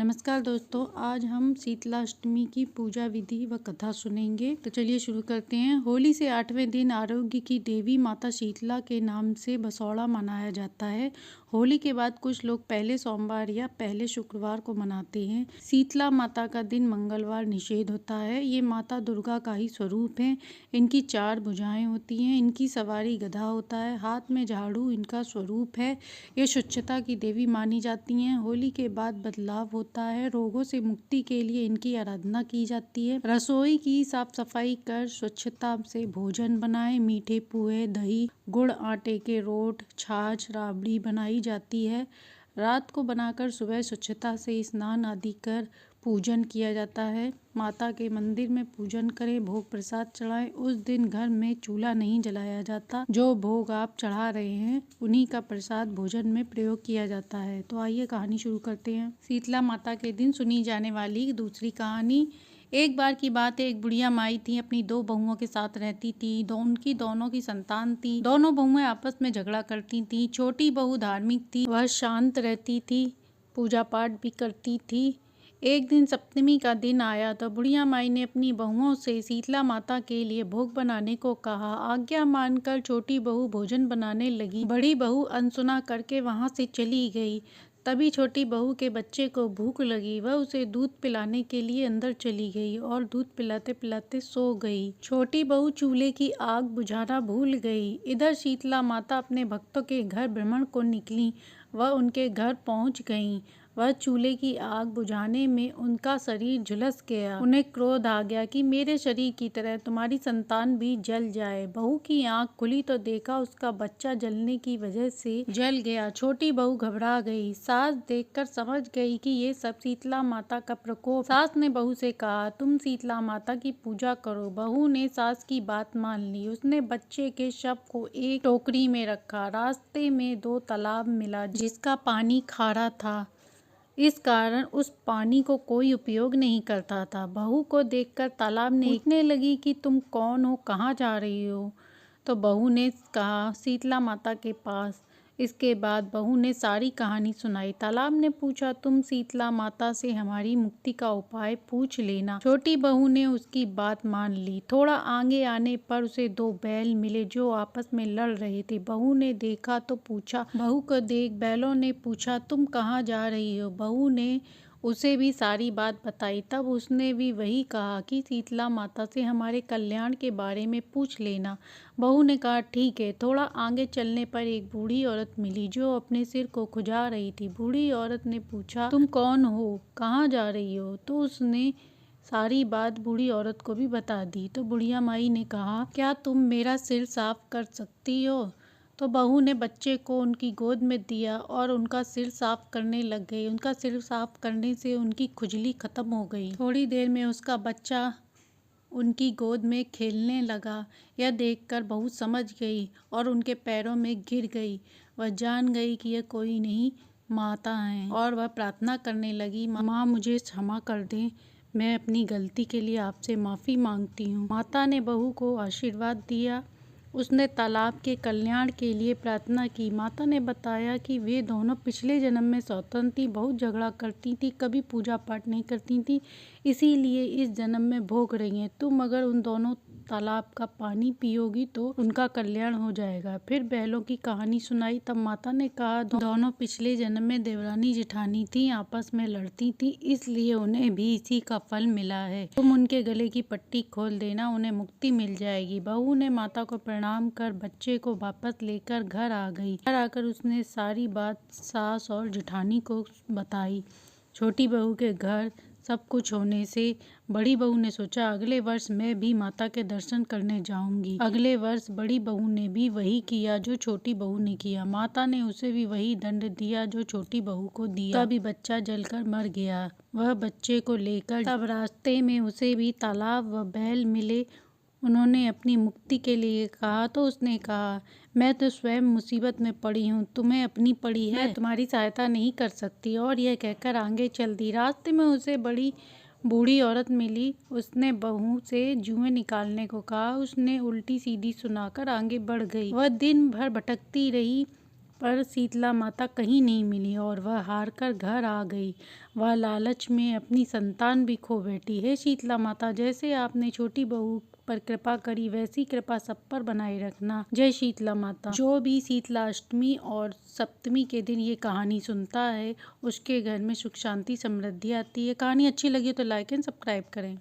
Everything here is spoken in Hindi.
नमस्कार दोस्तों, आज हम शीतलाष्टमी की पूजा विधि व कथा सुनेंगे। तो चलिए शुरू करते हैं। होली से 8वें दिन आरोग्य की देवी माता शीतला के नाम से बसौड़ा मनाया जाता है। होली के बाद कुछ लोग पहले सोमवार या पहले शुक्रवार को मनाते हैं। शीतला माता का दिन मंगलवार निषेध होता है। ये माता दुर्गा का ही स्वरूप है। इनकी 4 भुजाएं होती हैं। इनकी सवारी गधा होता है। हाथ में झाड़ू इनका स्वरूप है। ये स्वच्छता की देवी मानी जाती हैं। होली के बाद बदलाव होता है। रोगों से मुक्ति के लिए इनकी आराधना की जाती है। रसोई की साफ सफाई कर स्वच्छता से भोजन बनाएं। मीठे पुए, दही, गुड़, आटे के रोट, छाछ, राबड़ी बनाई जाती है। रात को बनाकर सुबह स्वच्छता से स्नान आदि कर पूजन किया जाता है। माता के मंदिर में पूजन करें, भोग प्रसाद चढ़ाएं। उस दिन घर में चूल्हा नहीं जलाया जाता। जो भोग आप चढ़ा रहे हैं उन्हीं का प्रसाद भोजन में प्रयोग किया जाता है। तो आइए कहानी शुरू करते हैं। शीतला माता के दिन सुनी जाने वाली दूसरी कहानी। एक बार की बात है, एक बुढ़िया माई थी, अपनी 2 बहुओं के साथ रहती थी। उनकी दोनों की संतान थी। दोनों बहुएं आपस में झगड़ा करती थी। छोटी बहू धार्मिक थी, वह शांत रहती थी, पूजा पाठ भी करती थी। एक दिन सप्तमी का दिन आया तो बुढ़िया माई ने अपनी बहुओं से शीतला माता के लिए भोग बनाने को कहा। आज्ञा मानकर छोटी बहू भोजन बनाने लगी। बड़ी बहू अनसुना करके वहां से चली गई। तभी छोटी बहू के बच्चे को भूख लगी। वह उसे दूध पिलाने के लिए अंदर चली गई और दूध पिलाते पिलाते सो गई। छोटी बहू चूल्हे की आग बुझाना भूल गई। इधर शीतला माता अपने भक्तों के घर भ्रमण को निकली। वह उनके घर पहुंच गईं। वह चूल्हे की आग बुझाने में उनका शरीर झुलस गया। उन्हें क्रोध आ गया कि मेरे शरीर की तरह तुम्हारी संतान भी जल जाए। बहू की आंख खुली तो देखा उसका बच्चा जलने की वजह से जल गया। छोटी बहू घबरा गई। सास देखकर समझ गई कि ये सब शीतला माता का प्रकोप। सास ने बहू से कहा, तुम शीतला माता की पूजा करो। बहू ने सास की बात मान ली। उसने बच्चे के शव को एक टोकरी में रखा। रास्ते में 2 तालाब मिला जिसका पानी खारा था। इस कारण उस पानी को कोई उपयोग नहीं करता था। बहू को देखकर तालाब ने पूछने लगी कि तुम कौन हो, कहाँ जा रही हो? तो बहू ने कहा, शीतला माता के पास। इसके बाद बहू ने सारी कहानी सुनाई। तालाब ने पूछा, तुम शीतला माता से हमारी मुक्ति का उपाय पूछ लेना। छोटी बहू ने उसकी बात मान ली। थोड़ा आगे आने पर उसे 2 बैल मिले जो आपस में लड़ रहे थे। बहू ने देखा तो पूछा, बहू को देख बैलों ने पूछा, तुम कहाँ जा रही हो? बहू ने उसे भी सारी बात बताई। तब उसने भी वही कहा कि शीतला माता से हमारे कल्याण के बारे में पूछ लेना। बहू ने कहा, ठीक है। थोड़ा आगे चलने पर एक बूढ़ी औरत मिली जो अपने सिर को खुजा रही थी। बूढ़ी औरत ने पूछा, तुम कौन हो, कहाँ जा रही हो? तो उसने सारी बात बूढ़ी औरत को भी बता दी। तो बुढ़िया माई ने कहा, क्या तुम मेरा सिर साफ कर सकती हो? तो बहू ने बच्चे को उनकी गोद में दिया और उनका सिर साफ करने लग गई। उनका सिर साफ करने से उनकी खुजली खत्म हो गई। थोड़ी देर में उसका बच्चा उनकी गोद में खेलने लगा। यह देखकर बहू समझ गई और उनके पैरों में गिर गई। वह जान गई कि यह कोई नहीं, माता है, और वह प्रार्थना करने लगी, माँ मुझे क्षमा कर दें, मैं अपनी गलती के लिए आपसे माफ़ी मांगती हूँ। माता ने बहू को आशीर्वाद दिया। उसने तालाब के कल्याण के लिए प्रार्थना की। माता ने बताया कि वे दोनों पिछले जन्म में सौतन थी, बहुत झगड़ा करती थी, कभी पूजा पाठ नहीं करती थी, इसीलिए इस जन्म में भोग रही हैं। तुम अगर उन दोनों तालाब का पानी पियोगी तो उनका कल्याण हो जाएगा। फिर बैलों की कहानी सुनाई। तब माता ने कहा, दोनों पिछले जन्म में देवरानी जेठानी थी, आपस में लड़ती थी, इसलिए उन्हें भी इसी का फल मिला है। तुम उनके गले की पट्टी खोल देना, उन्हें मुक्ति मिल जाएगी। बहू ने माता को प्रणाम कर बच्चे को वापस लेकर घर आ गई। घर आकर उसने सारी बात सास और जेठानी को बताई। छोटी बहू के घर सब कुछ होने से बड़ी बहू ने सोचा, अगले वर्ष मैं भी माता के दर्शन करने जाऊंगी। अगले वर्ष बड़ी बहू ने भी वही किया जो छोटी बहू ने किया। माता ने उसे भी वही दंड दिया जो छोटी बहू को दिया। तभी बच्चा जलकर मर गया। वह बच्चे को लेकर तब रास्ते में उसे भी तालाब व बैल मिले। उन्होंने अपनी मुक्ति के लिए कहा तो उसने कहा, मैं तो स्वयं मुसीबत में पड़ी हूँ, तुम्हें अपनी पड़ी है, मैं तुम्हारी सहायता नहीं कर सकती। और यह कहकर आगे चल दी। रास्ते में उसे बड़ी बूढ़ी औरत मिली। उसने बहू से जुएं निकालने को कहा। उसने उल्टी सीधी सुनाकर आगे बढ़ गई। वह दिन भर भटकती रही। पर शीतला माता कहीं नहीं मिली और वह हार कर घर आ गई। वह लालच में अपनी संतान भी खो बैठी। हे शीतला माता, जैसे आपने छोटी बहू पर कृपा करी वैसी कृपा सब पर बनाए रखना। जय शीतला माता। जो भी शीतला अष्टमी और सप्तमी के दिन ये कहानी सुनता है उसके घर में सुख शांति समृद्धि आती है। कहानी अच्छी लगी तो लाइक एंड सब्सक्राइब करें।